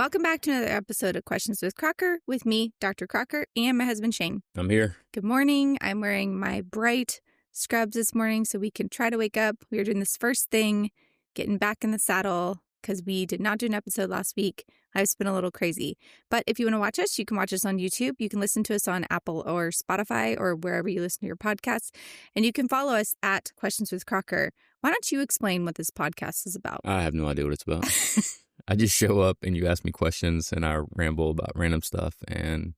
Welcome back to another episode of Questions with Crocker with me, Dr. Crocker, and my husband, Shane. I'm here. Good morning. I'm wearing my bright scrubs this morning so we can try to wake up. We are doing this first thing, getting back in the saddle because we did not do an episode last week. I've been a little crazy. But if you want to watch us, you can watch us on YouTube. You can listen to us on Apple or Spotify or wherever you listen to your podcasts. And you can follow us at Questions with Crocker. Why don't you explain what this podcast is about? I have no idea what it's about. I just show up and you ask me questions and I ramble about random stuff and...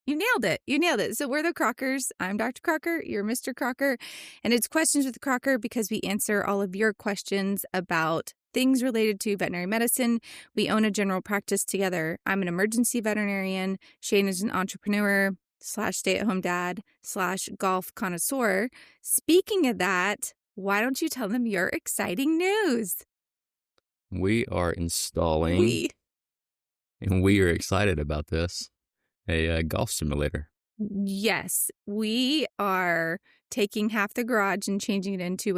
You nailed it. You nailed it. So we're the Crockers. I'm Dr. Crocker. You're Mr. Crocker. And it's Questions with Crocker because we answer all of your questions about things related to veterinary medicine. We own a general practice together. I'm an emergency veterinarian. Shane is an entrepreneur / stay-at-home dad / golf connoisseur. Speaking of that, why don't you tell them your exciting news? We are installing, and we are excited about this, a golf simulator. Yes, we are taking half the garage and changing it into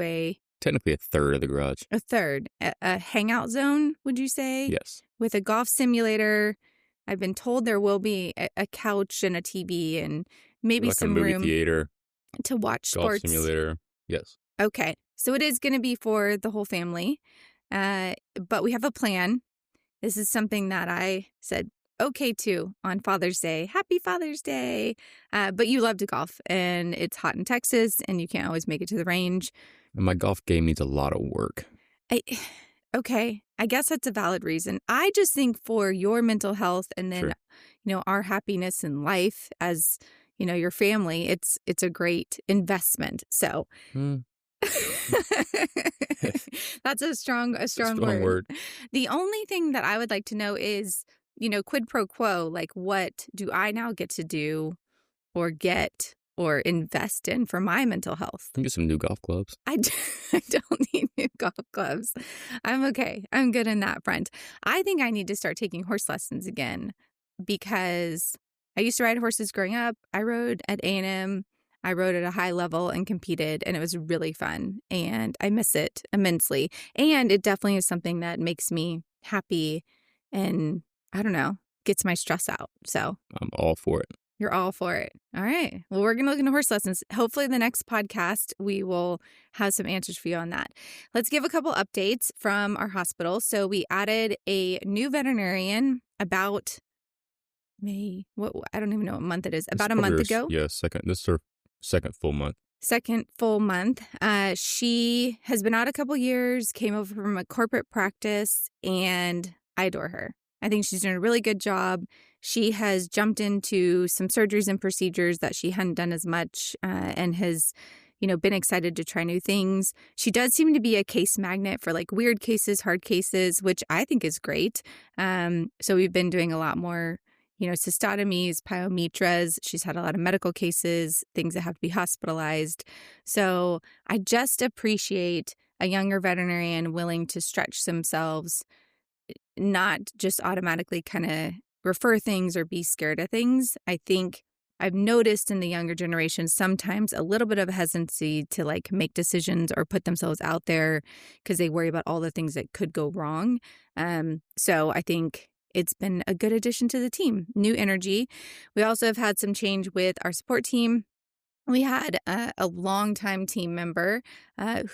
Technically a third of the garage. A hangout zone, would you say? Yes. With a golf simulator. I've been told there will be a couch and a TV and maybe like some a movie room theater, to watch golf sports. simulator. Yes. Okay, so it is going to be for the whole family, but we have a plan. This is something that I said okay to on Father's Day. Happy Father's Day. But you love to golf, and it's hot in Texas, and you can't always make it to the range. And my golf game needs a lot of work. Okay, I guess that's a valid reason. I just think for your mental health and then, Sure. Our happiness in life as, your family, it's a great investment. So that's a strong word. The only thing that I would like to know is, quid pro quo, like what do I now get to do or get or invest in for my mental health? You get some new golf clubs. I don't need new golf clubs. I'm okay. I'm good in that front. I think I need to start taking horse lessons again because I used to ride horses growing up. I rode at A&M. I rode at a high level and competed, and it was really fun. And I miss it immensely. And it definitely is something that makes me happy and, I don't know, gets my stress out. So I'm all for it. You're all for it. All right. Well, we're going to look into horse lessons. Hopefully the next podcast, we will have some answers for you on that. Let's give a couple updates from our hospital. So we added a new veterinarian about I don't even know what month it is. About a month ago. Yeah, this is her second full month. Second full month. She has been out a couple years, came over from a corporate practice, and I adore her. I think she's doing a really good job. She has jumped into some surgeries and procedures that she hadn't done as much and has, been excited to try new things. She does seem to be a case magnet for like weird cases, hard cases, which I think is great. So we've been doing a lot more, cystotomies, pyometras. She's had a lot of medical cases, things that have to be hospitalized. So I just appreciate a younger veterinarian willing to stretch themselves, not just automatically kind of refer things or be scared of things. I think I've noticed in the younger generation sometimes a little bit of hesitancy to like make decisions or put themselves out there because they worry about all the things that could go wrong. So I think it's been a good addition to the team. New energy. We also have had some change with our support team. We had a longtime team member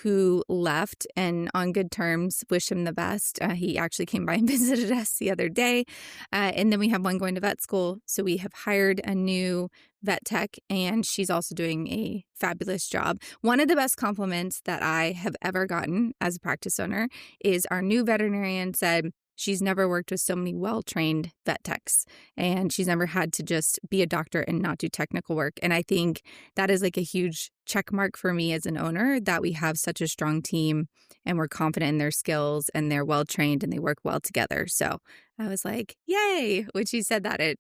who left and on good terms, wish him the best. He actually came by and visited us the other day. And then we have one going to vet school. So we have hired a new vet tech, and she's also doing a fabulous job. One of the best compliments that I have ever gotten as a practice owner is our new veterinarian said, she's never worked with so many well-trained vet techs, and she's never had to just be a doctor and not do technical work. And I think that is like a huge check mark for me as an owner that we have such a strong team and we're confident in their skills and they're well-trained and they work well together. So I was like, yay. When she said that, it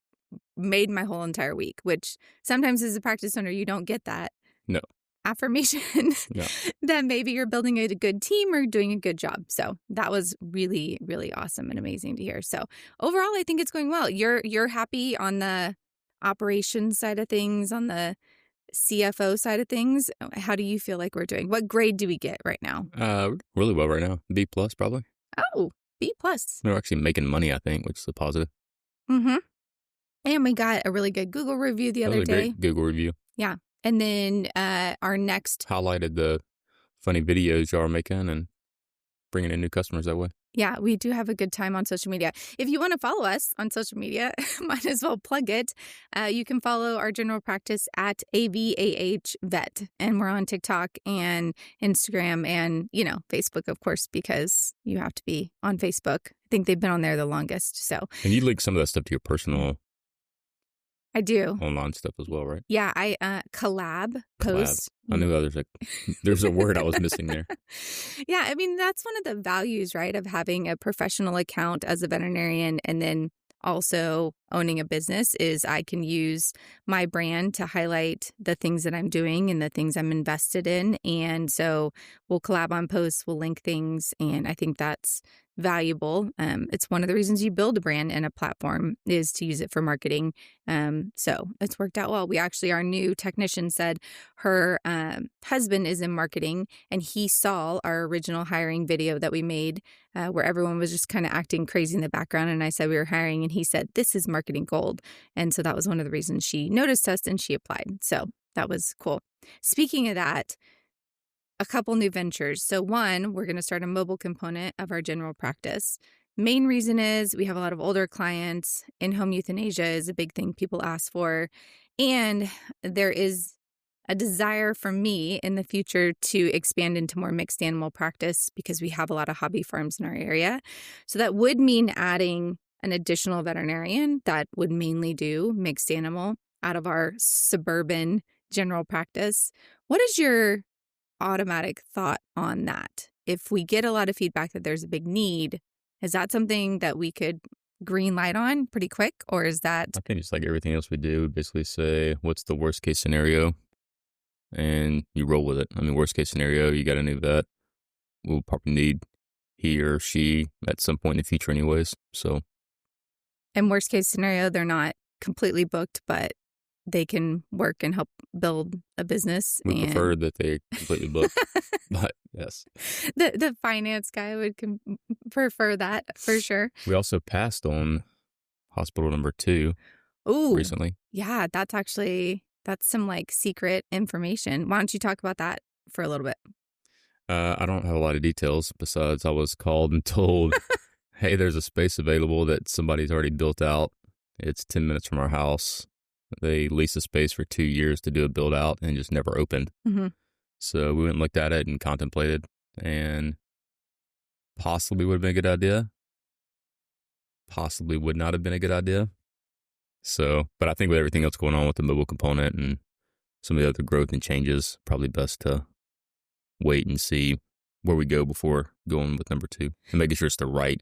made my whole entire week, which sometimes as a practice owner, you don't get that. No. Affirmation No. that maybe you're building a good team or doing a good job. So that was really, really awesome and amazing to hear. So overall, I think it's going well. You're happy on the operations side of things, on the CFO side of things. How do you feel like we're doing? What grade do we get right now? Really well right now. B plus probably. Oh, B plus. We're actually making money, I think, which is a positive. Mm-hmm. And we got a really good Google review the other day. Great Google review. Yeah. And then our next... Highlighted the funny videos y'all are making and bringing in new customers that way. Yeah, we do have a good time on social media. If you want to follow us on social media, might as well plug it. You can follow our general practice at AVAH Vet. And we're on TikTok and Instagram and, Facebook, of course, because you have to be on Facebook. I think they've been on there the longest. So. And you link some of that stuff to your personal... I do. Online stuff as well, right? Yeah, I collab post. I knew there's a word I was missing there. Yeah, I mean, that's one of the values, right, of having a professional account as a veterinarian and then also owning a business is I can use my brand to highlight the things that I'm doing and the things I'm invested in. And so we'll collab on posts, we'll link things, and I think that's valuable. It's one of the reasons you build a brand and a platform is to use it for marketing. So it's worked out well. Our new technician said her husband is in marketing and he saw our original hiring video that we made where everyone was just kind of acting crazy in the background. And I said we were hiring and he said, this is marketing gold. And so that was one of the reasons she noticed us and she applied. So that was cool. Speaking of that, a couple new ventures. So one, we're going to start a mobile component of our general practice. Main reason is we have a lot of older clients. In-home euthanasia is a big thing people ask for. And there is a desire for me in the future to expand into more mixed animal practice because we have a lot of hobby farms in our area. So that would mean adding an additional veterinarian that would mainly do mixed animal out of our suburban general practice. What is your automatic thought on that? If we get a lot of feedback that there's a big need, is that something that we could green light on pretty quick, or is that... I think it's like everything else we do. We basically say, what's the worst case scenario? And you roll with it. I mean, worst case scenario, you got a new vet. We'll probably need he or she at some point in the future anyways. So. And worst case scenario, they're not completely booked, but they can work and help build a business. We prefer that they completely book, but yes. The finance guy would prefer that for sure. We also passed on hospital number 2 recently. Yeah, that's some like secret information. Why don't you talk about that for a little bit? I don't have a lot of details besides I was called and told, hey, there's a space available that somebody's already built out. It's 10 minutes from our house. They leased a space for 2 years to do a build out and just never opened. Mm-hmm. So we went and looked at it and contemplated and possibly would have been a good idea. Possibly would not have been a good idea. So, but I think with everything else going on with the mobile component and some of the other growth and changes, probably best to wait and see where we go before going with number 2 and making sure it's the right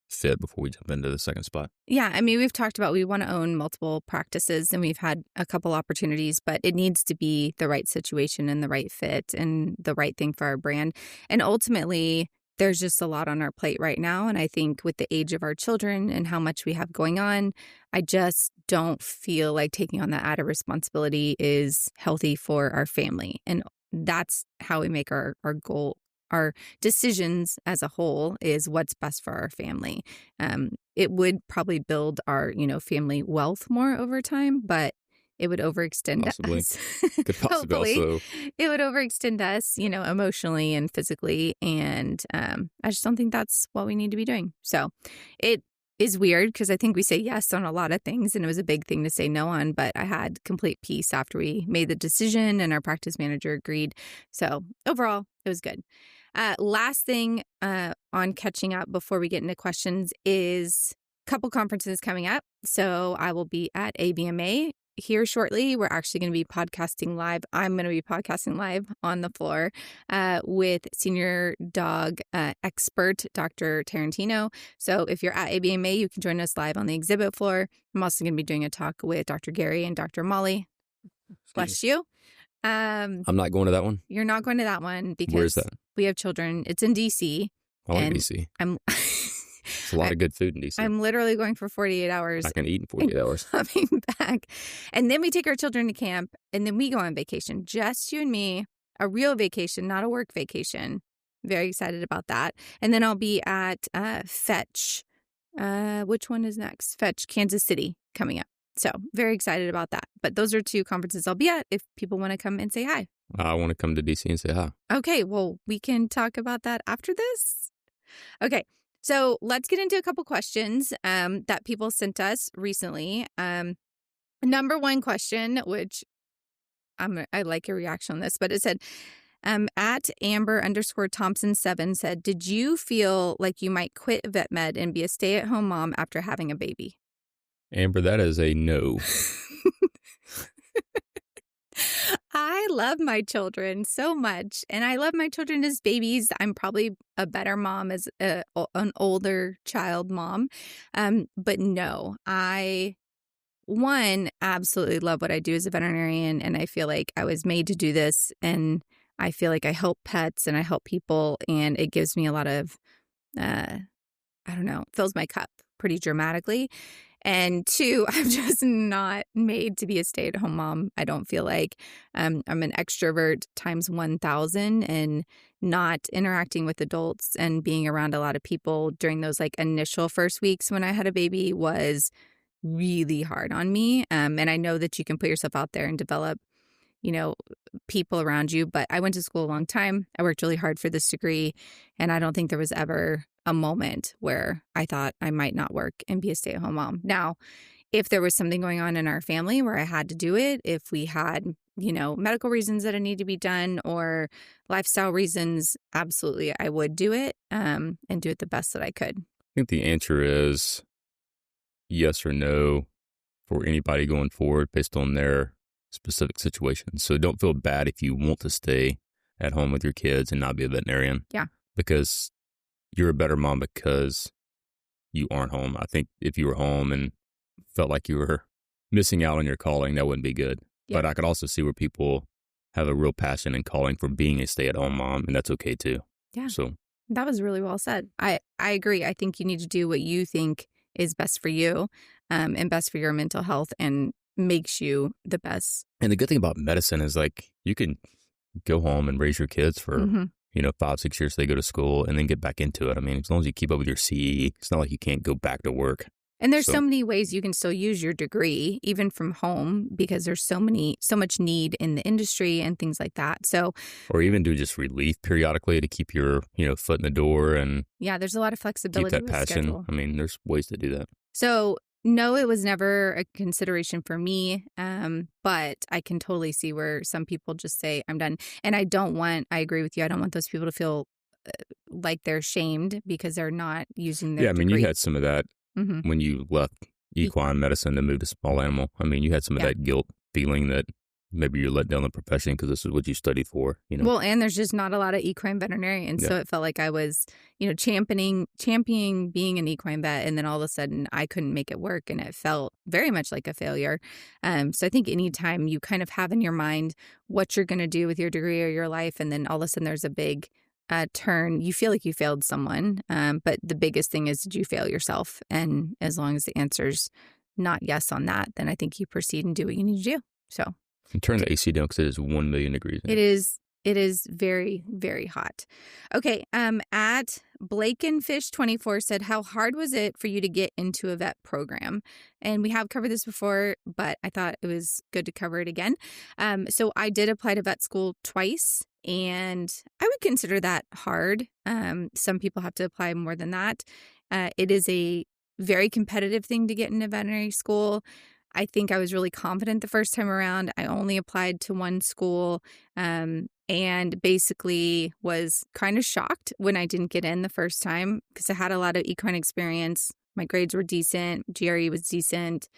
fit before we jump into the second spot. Yeah, I mean, we've talked about we want to own multiple practices and we've had a couple opportunities, but it needs to be the right situation and the right fit and the right thing for our brand. And ultimately, there's just a lot on our plate right now. And I think with the age of our children and how much we have going on, I just don't feel like taking on that added responsibility is healthy for our family. And that's how we make our goal. Our decisions as a whole is what's best for our family. It would probably build our, family wealth more over time, but it would overextend us. Could possibly also. It would overextend us, emotionally and physically. And I just don't think that's what we need to be doing. So it is weird because I think we say yes on a lot of things and it was a big thing to say no on, but I had complete peace after we made the decision and our practice manager agreed. So overall, it was good. Last thing on catching up before we get into questions is a couple conferences coming up. So I will be at ABMA here shortly. We're actually going to be podcasting live. I'm going to be podcasting live on the floor with senior dog expert, Dr. Tarantino. So if you're at ABMA, you can join us live on the exhibit floor. I'm also going to be doing a talk with Dr. Gary and Dr. Molly. Bless you. I'm not going to that one. You're not going to that one because where's that? We have children. It's in DC. I like DC. It's a lot of good food in DC. I'm literally going for 48 hours. I can eat in 48 hours. Coming back. And then we take our children to camp and then we go on vacation. Just you and me. A real vacation, not a work vacation. Very excited about that. And then I'll be at Fetch Which one is next? Fetch Kansas City coming up. So very excited about that. But those are 2 conferences I'll be at if people want to come and say hi. I want to come to DC and say hi. Okay, well, we can talk about that after this. Okay, so let's get into a couple questions that people sent us recently. Number 1 question, which I like your reaction on this, but it said, at Amber_Thompson7 said, did you feel like you might quit vet med and be a stay-at-home mom after having a baby? Amber, that is a no. I love my children so much, and I love my children as babies. I'm probably a better mom as an older child mom. But no, I absolutely love what I do as a veterinarian, and I feel like I was made to do this, and I feel like I help pets and I help people, and it gives me a lot of, fills my cup pretty dramatically. And 2, I'm just not made to be a stay-at-home mom. I don't feel like I'm an extrovert times 1,000, and not interacting with adults and being around a lot of people during those like initial first weeks when I had a baby was really hard on me. And I know that you can put yourself out there and develop, people around you. But I went to school a long time. I worked really hard for this degree. And I don't think there was ever a moment where I thought I might not work and be a stay-at-home mom. Now, if there was something going on in our family where I had to do it, if we had, medical reasons that it needed to be done or lifestyle reasons, absolutely, I would do it and do it the best that I could. I think the answer is yes or no for anybody going forward based on their specific situation. So don't feel bad if you want to stay at home with your kids and not be a veterinarian. Yeah. Because you're a better mom because you aren't home. I think if you were home and felt like you were missing out on your calling, that wouldn't be good. Yeah. But I could also see where people have a real passion and calling for being a stay-at-home mom, and that's okay too. Yeah. So that was really well said. I agree. I think you need to do what you think is best for you and best for your mental health and makes you the best. And the good thing about medicine is like you can go home and raise your kids for 5-6 years they go to school and then get back into it. I mean, as long as you keep up with your CE, it's not like you can't go back to work. And there's so many ways you can still use your degree, even from home, because there's so much need in the industry and things like that. So, or even do just relief periodically to keep your, foot in the door and there's a lot of flexibility. Keep that passion. Schedule. I mean, there's ways to do that. So, no, it was never a consideration for me, but I can totally see where some people just say, I'm done. And I agree with you, I don't want those people to feel like they're shamed because they're not using their degree. You had some of that when you left equine medicine to move to small animal. I mean, you had some of that guilt feeling that maybe you're let down the profession because this is what you studied for, Well, and there's just not a lot of equine veterinarians. So it felt like I was, championing being an equine vet. And then all of a sudden I couldn't make it work. And it felt very much like a failure. So I think anytime you kind of have in your mind what you're going to do with your degree or your life, and then all of a sudden there's a big turn, you feel like you failed someone. But the biggest thing is, did you fail yourself? And as long as the answer's not yes on that, then I think you proceed and do what you need to do. So. And turn the AC down because it is 1 million degrees. It is very, very hot. Okay. At Blakenfish24 said, how hard was it for you to get into a vet program? And we have covered this before, but I thought it was good to cover it again. So I did apply to vet school twice, and I would consider that hard. Some people have to apply more than that. It is a very competitive thing to get into veterinary school. I think I was really confident the first time around. I only applied to one school and basically was kind of shocked when I didn't get in the first time because I had a lot of equine experience. My grades were decent. GRE was decent.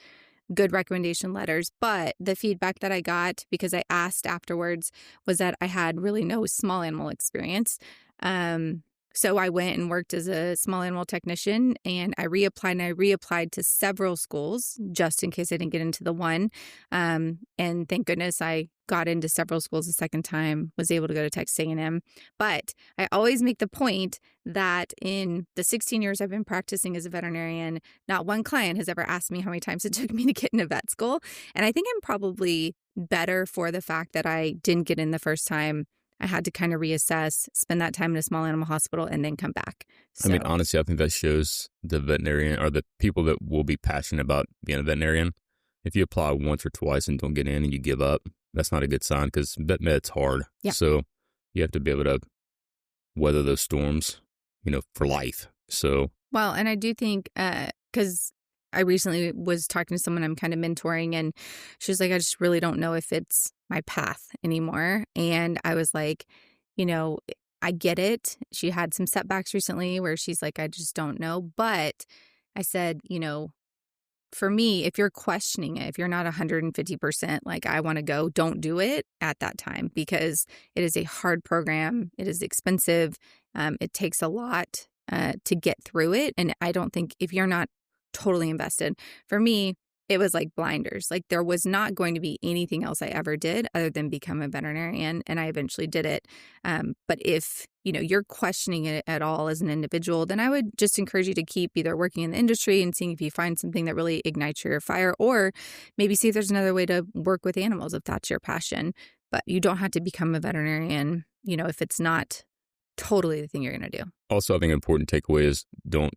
Good recommendation letters. But the feedback that I got, because I asked afterwards, was that I had really no small animal experience. So I went and worked as a small animal technician, and I reapplied to several schools just in case I didn't get into the one. And thank goodness I got into several schools the second time, was able to go to Texas A&M. But I always make the point that in the 16 years I've been practicing as a veterinarian, not one client has ever asked me how many times it took me to get into vet school. And I think I'm probably better for the fact that I didn't get in the first time. I had to kind of reassess, spend that time in a small animal hospital, and then come back. I mean, So, honestly, I think that shows the veterinarian or the people that will be passionate about being a veterinarian. If you apply once or twice and don't get in and you give up, that's not a good sign because vet med's hard. yeah. So you have to be able to weather those storms, for life. So, Well, and I do think, because I recently was talking to someone I'm kind of mentoring, and she was like, I just really don't know if it's my path anymore. And I was like, you know, I get it. She had some setbacks recently where she's like, I just don't know. But I said, for me, if you're questioning it, if you're not 150% like, I want to go, don't do it at that time because it is a hard program. It is expensive. It takes a lot to get through it. And I don't think if you're not totally invested, for me, it was like blinders. Like there was not going to be anything else I ever did other than become a veterinarian. And I eventually did it. But if, you're questioning it at all as an individual, then I would just encourage you to keep either working in the industry and seeing if you find something that really ignites your fire, or maybe see if there's another way to work with animals if that's your passion. But you don't have to become a veterinarian, if it's not totally the thing you're going to do. Also, I think an important takeaway is don't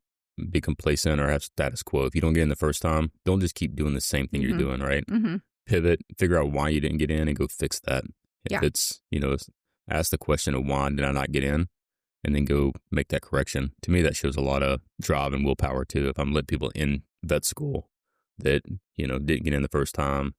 be complacent or have status quo. If you don't get in the first time, don't just keep doing the same thing you're doing, right? Mm-hmm. Pivot, figure out why you didn't get in and go fix that. If it's, ask the question of why did I not get in and then go make that correction. To me, that shows a lot of drive and willpower too. If I'm letting people in vet school that, didn't get in the first time.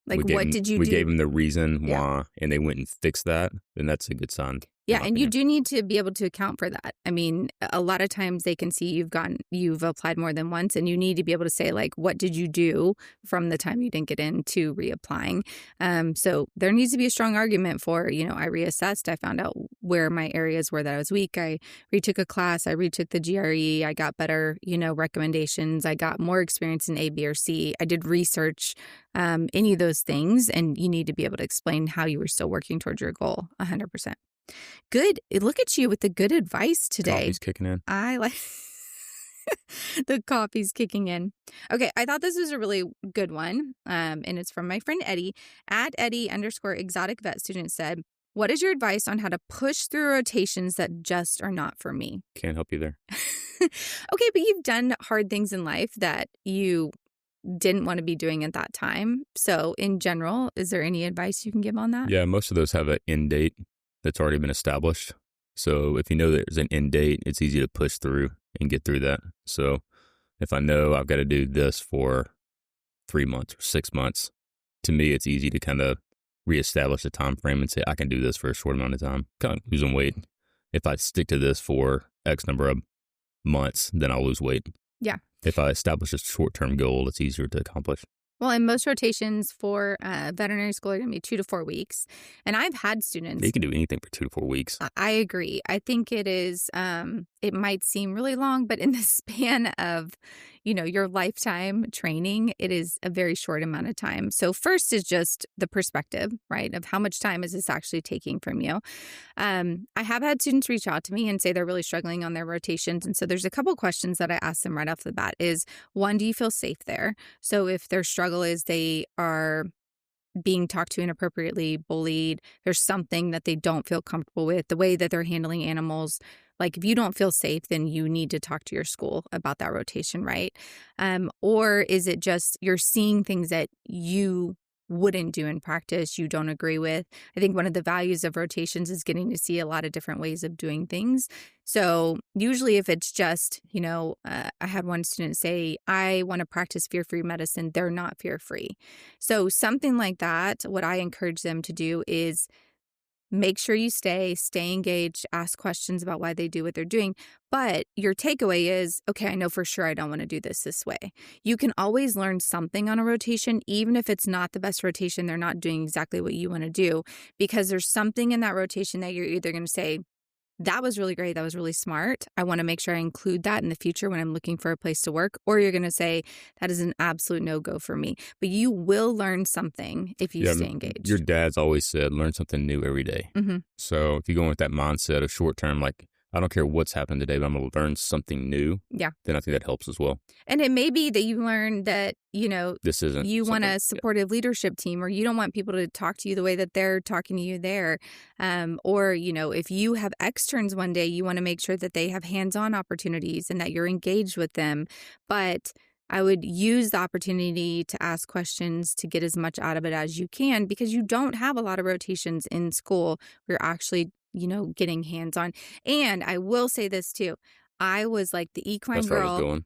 Like, what did you do? We gave them the reason why and they went and fixed that, then that's a good sign. Yeah, and you do need to be able to account for that. I mean, a lot of times they can see you've applied more than once, and you need to be able to say, like, what did you do from the time you didn't get in to reapplying? So there needs to be a strong argument for, I reassessed. I found out where my areas were that I was weak. I retook a class. I retook the GRE. I got better, recommendations. I got more experience in A, B, or C. I did research, any of those things, and you need to be able to explain how you were still working towards your goal 100%. Good. Look at you with the good advice today. Coffee's kicking in. I like the coffee's kicking in. Okay. I thought this was a really good one. And it's from my friend Eddie at Eddie_exotic vet student said, what is your advice on how to push through rotations that just are not for me? Can't help you there. Okay. But you've done hard things in life that you didn't want to be doing at that time. So in general, is there any advice you can give on that? Yeah. Most of those have an end date that's already been established. So if you know there's an end date, it's easy to push through and get through that. So if I know I've got to do this for 3 months or 6 months, to me, it's easy to kind of reestablish a time frame and say, I can do this for a short amount of time, kind of losing weight. If I stick to this for X number of months, then I'll lose weight. Yeah. If I establish a short-term goal, it's easier to accomplish. Well, and most rotations for veterinary school are going to be 2 to 4 weeks. And I've had students. They can do anything for 2 to 4 weeks. I agree. I think it is, it might seem really long, but in the span of, your lifetime training, it is a very short amount of time. So first is just the perspective, right, of how much time is this actually taking from you. I have had students reach out to me and say they're really struggling on their rotations. And so there's a couple questions that I ask them right off the bat is, one, do you feel safe there? So if their struggle is they are being talked to inappropriately, bullied, there's something that they don't feel comfortable with, the way that they're handling animals. Like if you don't feel safe, then you need to talk to your school about that rotation, right? Or is it just you're seeing things that you wouldn't do in practice, you don't agree with? I think one of the values of rotations is getting to see a lot of different ways of doing things. So usually if it's just, I had one student say, I want to practice fear-free medicine. They're not fear-free. So something like that, what I encourage them to do is make sure you stay engaged, ask questions about why they do what they're doing. But your takeaway is, okay, I know for sure I don't want to do this way. You can always learn something on a rotation, even if it's not the best rotation, they're not doing exactly what you want to do, because there's something in that rotation that you're either going to say, that was really great. That was really smart. I want to make sure I include that in the future when I'm looking for a place to work. Or you're going to say, that is an absolute no-go for me. But you will learn something if you stay engaged. Your dad's always said, learn something new every day. Mm-hmm. So if you go in with that mindset of short term, like I don't care what's happened today, but I'm going to learn something new. Yeah. Then I think that helps as well. And it may be that you learn that, This isn't you want something- a supportive leadership team, or you don't want people to talk to you the way that they're talking to you there. Or, if you have externs one day, you want to make sure that they have hands-on opportunities and that you're engaged with them. But I would use the opportunity to ask questions to get as much out of it as you can, because you don't have a lot of rotations in school where you're actually, getting hands-on. And I will say this too. I was like the equine That's where I was girl. going.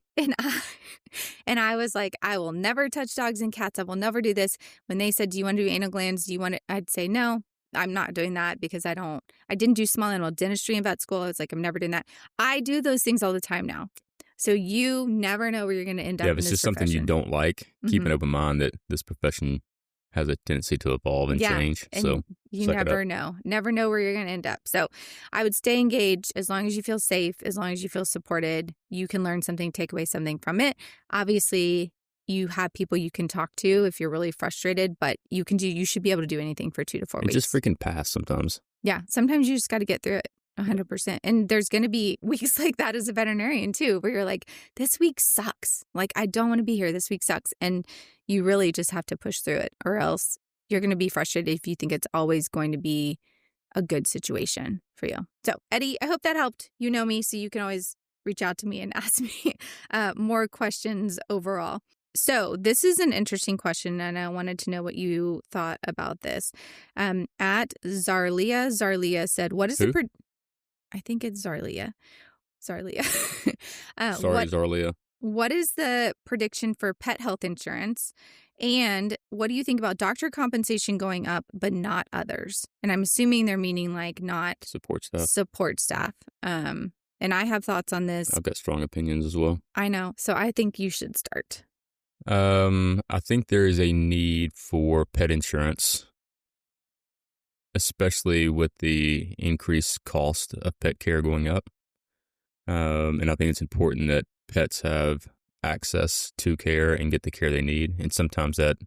And I was like, I will never touch dogs and cats. I will never do this. When they said, do you want to do anal glands? Do you want to? I'd say, no, I'm not doing that, because I didn't do small animal dentistry in vet school. I was like, I'm never doing that. I do those things all the time now. So you never know where you're going to end up. Yeah, if it's just something you don't like, keep an open mind that this profession has a tendency to evolve and change. And so you never know where you're going to end up. So I would stay engaged as long as you feel safe, as long as you feel supported. You can learn something, take away something from it. Obviously, you have people you can talk to if you're really frustrated, but you should be able to do anything for 2 to 4 weeks. Just freaking pass sometimes. Yeah. Sometimes you just got to get through it. 100%. And there's going to be weeks like that as a veterinarian too, where you're like, this week sucks. Like, I don't want to be here. This week sucks. And you really just have to push through it, or else you're going to be frustrated if you think it's always going to be a good situation for you. So, Eddie, I hope that helped. You know me, so you can always reach out to me and ask me more questions overall. So this is an interesting question, and I wanted to know what you thought about this. At Zarlia said, what is Who? I think it's Zarlia. Sorry, Zarlia. What is the prediction for pet health insurance? And what do you think about doctor compensation going up, but not others? And I'm assuming they're meaning like not Support staff. And I have thoughts on this. I've got strong opinions as well. I know. So I think you should start. I think there is a need for pet insurance, especially with the increased cost of pet care going up. And I think it's important that pets have access to care and get the care they need. And sometimes that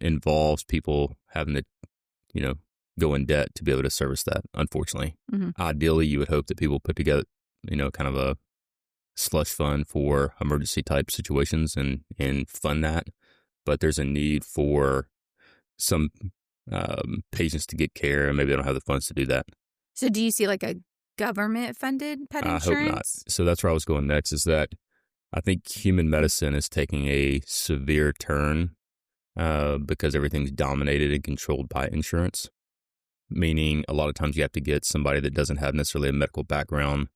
involves people having to, go in debt to be able to service that, unfortunately. Ideally, you would hope that people put together, kind of a slush fund for emergency type situations and fund that. But there's a need for some patients to get care, and maybe they don't have the funds to do that. So do you see like a government funded pet insurance? I hope not. So that's where I was going next, is that I think human medicine is taking a severe turn because everything's dominated and controlled by insurance, meaning a lot of times you have to get somebody that doesn't have necessarily a medical background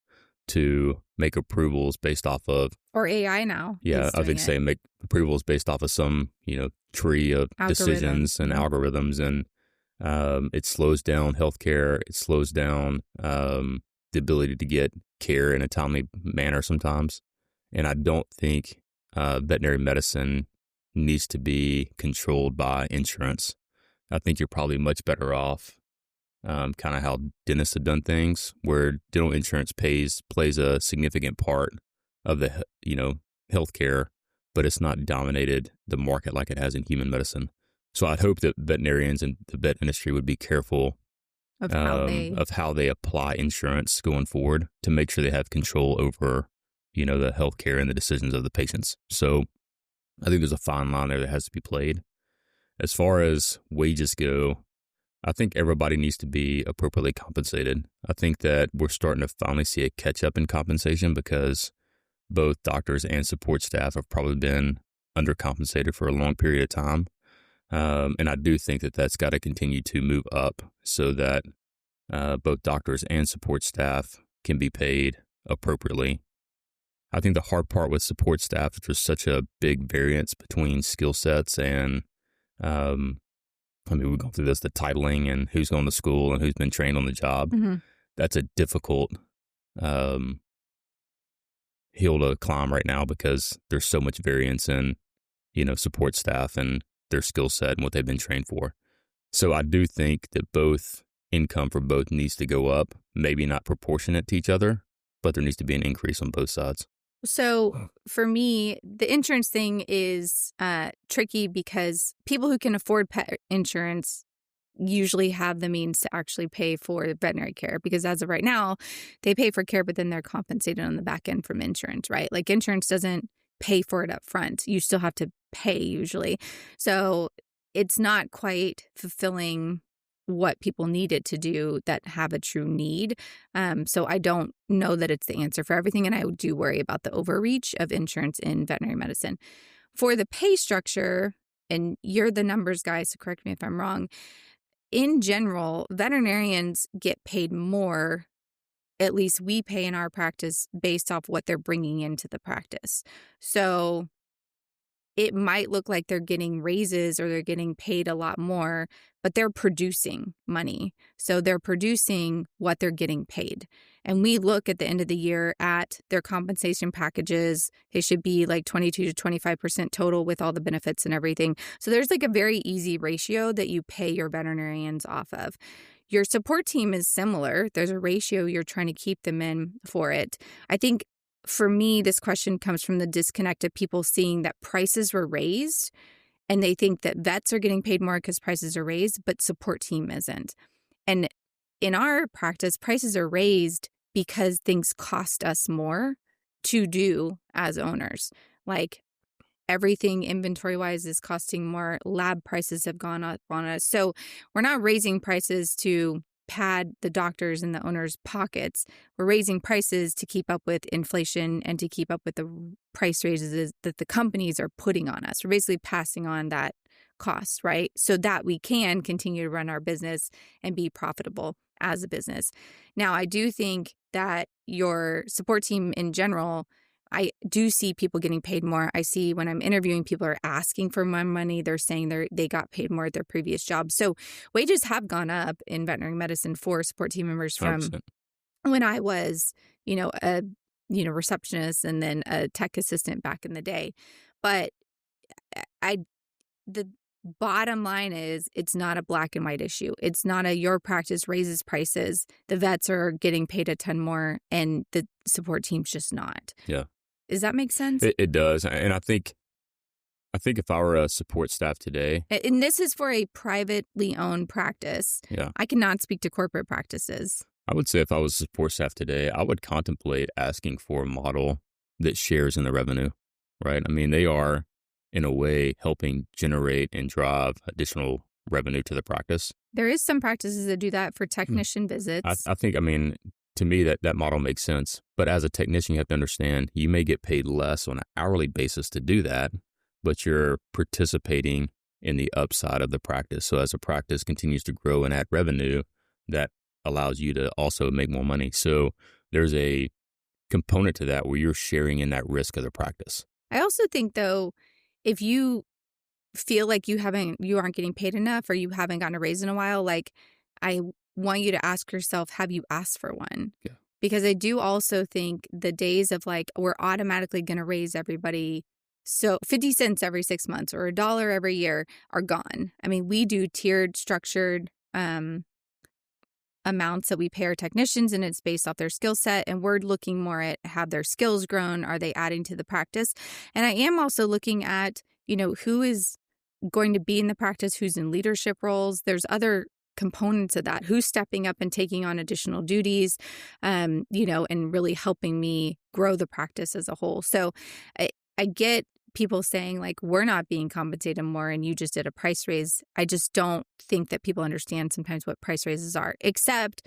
to make approvals based off of. Or AI now. Yeah, I was going to say make approvals based off of some, tree of decisions and algorithms. And it slows down healthcare. It slows down the ability to get care in a timely manner sometimes. And I don't think veterinary medicine needs to be controlled by insurance. I think you're probably much better off kind of how dentists have done things, where dental insurance plays a significant part of the healthcare, but it's not dominated the market like it has in human medicine. So I'd hope that veterinarians and the vet industry would be careful of how they apply insurance going forward to make sure they have control over the healthcare and the decisions of the patients. So I think there's a fine line there that has to be played. As far as wages go, I think everybody needs to be appropriately compensated. I think that we're starting to finally see a catch up in compensation because both doctors and support staff have probably been undercompensated for a long period of time. And I do think that that's got to continue to move up so that both doctors and support staff can be paid appropriately. I think the hard part with support staff is there's such a big variance between skill sets and we've gone through this, the titling and who's going to school and who's been trained on the job. That's a difficult hill to climb right now because there's so much variance in, support staff and their skill set and what they've been trained for. So I do think that both income for both needs to go up, maybe not proportionate to each other, but there needs to be an increase on both sides. So for me, the insurance thing is tricky because people who can afford pet insurance usually have the means to actually pay for veterinary care, because as of right now, they pay for care, but then they're compensated on the back end from insurance, right? Like insurance doesn't pay for it up front. You still have to pay usually. So it's not quite fulfilling what people need it to do that have a true need. So I don't know that it's the answer for everything. And I do worry about the overreach of insurance in veterinary medicine. For the pay structure, and you're the numbers guy, so correct me if I'm wrong, in general, veterinarians get paid more, at least we pay in our practice, based off what they're bringing into the practice. So it might look like they're getting raises or they're getting paid a lot more, but they're producing money. So they're producing what they're getting paid. And we look at the end of the year at their compensation packages. They should be like 22 to 25% total with all the benefits and everything. So there's like a very easy ratio that you pay your veterinarians off of. Your support team is similar. There's a ratio you're trying to keep them in for it. I think for me, this question comes from the disconnect of people seeing that prices were raised and they think that vets are getting paid more because prices are raised, but support team isn't. And in our practice, prices are raised because things cost us more to do as owners. Like everything inventory-wise is costing more. Lab prices have gone up on us. So we're not raising prices to pad the doctors and the owners' pockets. We're raising prices to keep up with inflation and to keep up with the price raises that the companies are putting on us. We're basically passing on that cost, right? So that we can continue to run our business and be profitable as a business. Now, I do think that your support team in general, I do see people getting paid more. I see when I'm interviewing, people are asking for more money. They're saying they got paid more at their previous job. So wages have gone up in veterinary medicine for support team members from 100%. when I was, a receptionist and then a tech assistant back in the day. But the bottom line is it's not a black and white issue. It's not your practice raises prices, the vets are getting paid a ton more, and the support team's just not. Yeah. Does that make sense? It does. And I think if I were a support staff today. And this is for a privately owned practice. Yeah. I cannot speak to corporate practices. I would say if I was a support staff today, I would contemplate asking for a model that shares in the revenue, right? I mean, they are, in a way, helping generate and drive additional revenue to the practice. There is some practices that do that for technician visits. I think, to me, that model makes sense. But as a technician, you have to understand you may get paid less on an hourly basis to do that, but you're participating in the upside of the practice. So as a practice continues to grow and add revenue, that allows you to also make more money. So there's a component to that where you're sharing in that risk of the practice. I also think, though, if you feel like you aren't getting paid enough or you haven't gotten a raise in a while, like I want you to ask yourself, have you asked for one? Yeah. Because I do also think the days of like, we're automatically going to raise everybody so 50 cents every 6 months or $1 every year are gone. I mean, we do tiered, structured amounts that we pay our technicians, and it's based off their skill set. And we're looking more at, have their skills grown? Are they adding to the practice? And I am also looking at, who is going to be in the practice, who's in leadership roles. There's other components of that, who's stepping up and taking on additional duties, and really helping me grow the practice as a whole. So I get people saying like, we're not being compensated more and you just did a price raise. I just don't think that people understand sometimes what price raises are, except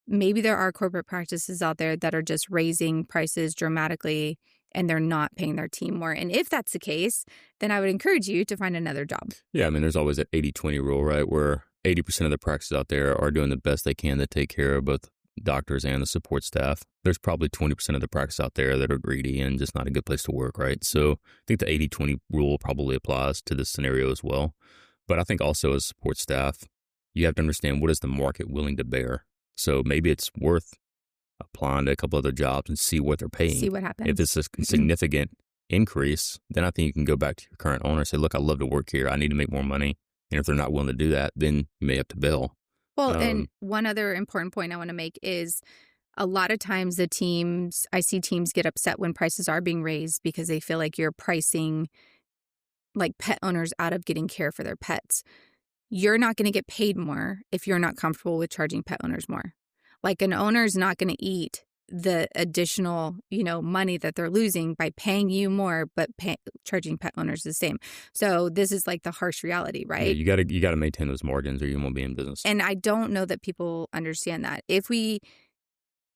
maybe there are corporate practices out there that are just raising prices dramatically and they're not paying their team more. And if that's the case, then I would encourage you to find another job. Yeah, there's always that 80-20 rule, right? Where 80% of the practices out there are doing the best they can to take care of both doctors and the support staff. There's probably 20% of the practice out there that are greedy and just not a good place to work, right? So I think the 80-20 rule probably applies to this scenario as well. But I think also as support staff, you have to understand, what is the market willing to bear? So maybe it's worth applying to a couple other jobs and see what they're paying. See what happens. If it's a significant increase, then I think you can go back to your current owner and say, look, I love to work here. I need to make more money. And if they're not willing to do that, then you may have to bail. Well, and one other important point I want to make is a lot of times I see teams get upset when prices are being raised because they feel like you're pricing like pet owners out of getting care for their pets. you're not going to get paid more if you're not comfortable with charging pet owners more. Like an owner is not going to eat the additional, money that they're losing by paying you more, but charging pet owners the same. So this is like the harsh reality, right? Yeah, you gotta maintain those margins or you won't be in business. And I don't know that people understand that. If we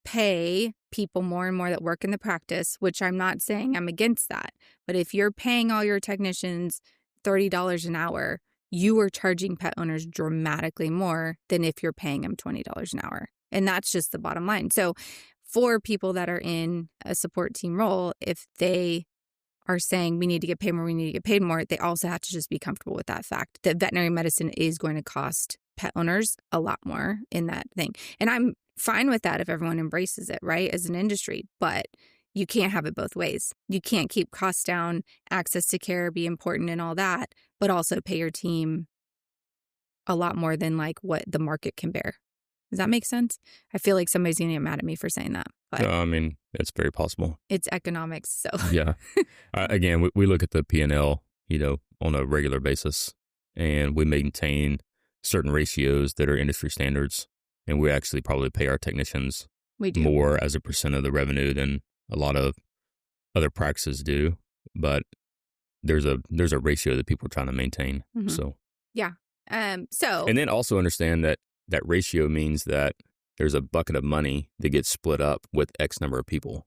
pay people more and more that work in the practice, which I'm not saying I'm against that, but if you're paying all your technicians $30 an hour, you are charging pet owners dramatically more than if you're paying them $20 an hour. And that's just the bottom line. So for people that are in a support team role, if they are saying we need to get paid more, they also have to just be comfortable with that fact that veterinary medicine is going to cost pet owners a lot more in that thing. And I'm fine with that if everyone embraces it, right, as an industry. But you can't have it both ways. You can't keep costs down, access to care be important and all that, but also pay your team a lot more than like what the market can bear. Does that make sense? I feel like somebody's going to get mad at me for saying that. But I mean, it's very possible. It's economics, so. Yeah. Again, we look at the P&L, on a regular basis, and we maintain certain ratios that are industry standards, and we actually probably pay our technicians more as a percent of the revenue than a lot of other practices do. But there's a ratio that people are trying to maintain. Mm-hmm. So yeah. And then also understand that ratio means that there's a bucket of money that gets split up with X number of people.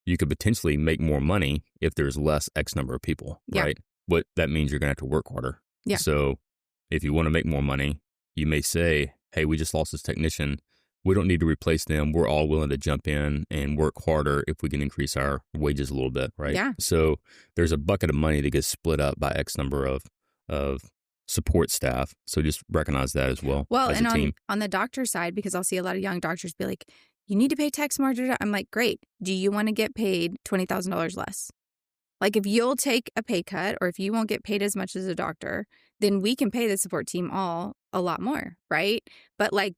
You could potentially make more money if there's less X number of people, right? But that means you're going to have to work harder. Yeah. So if you want to make more money, you may say, hey, we just lost this technician. We don't need to replace them. We're all willing to jump in and work harder if we can increase our wages a little bit, right? Yeah. So there's a bucket of money that gets split up by X number of support staff. So just recognize that as well. Well, as and a team. on the doctor side, because I'll see a lot of young doctors be like, you need to pay techs more. I'm like, great. Do you want to get paid $20,000 less? Like if you'll take a pay cut or if you won't get paid as much as a doctor, then we can pay the support team all a lot more, right? But like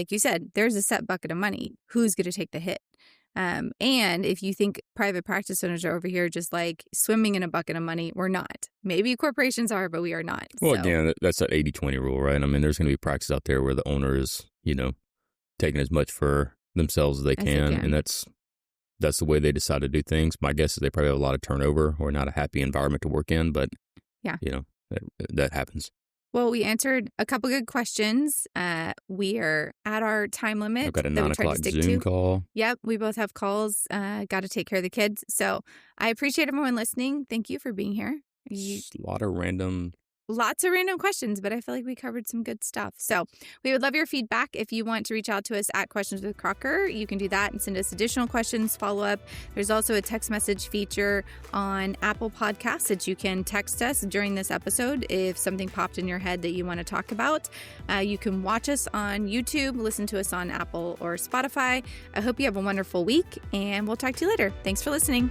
you said, there's a set bucket of money. Who's going to take the hit? And if you think private practice owners are over here just like swimming in a bucket of money, we're not. Maybe corporations are, but we are not. Well, again, that's that 80-20 rule, right? I mean, there's going to be practices out there where the owner is, taking as much for themselves as they can. And that's the way they decide to do things. My guess is they probably have a lot of turnover or not a happy environment to work in, but yeah, that happens. Well, we answered a couple good questions. We are at our time limit. I've got a 9 o'clock Zoom call. Yep, we both have calls. Got to take care of the kids. So I appreciate everyone listening. Thank you for being here. Lots of random questions, but I feel like we covered some good stuff. So we would love your feedback. If you want to reach out to us at Questions with Crocker, you can do that and send us additional questions, follow up. There's also a text message feature on Apple Podcasts that you can text us during this episode if something popped in your head that you want to talk about. You can watch us on YouTube, listen to us on Apple or Spotify. I hope you have a wonderful week, and we'll talk to you later. Thanks for listening.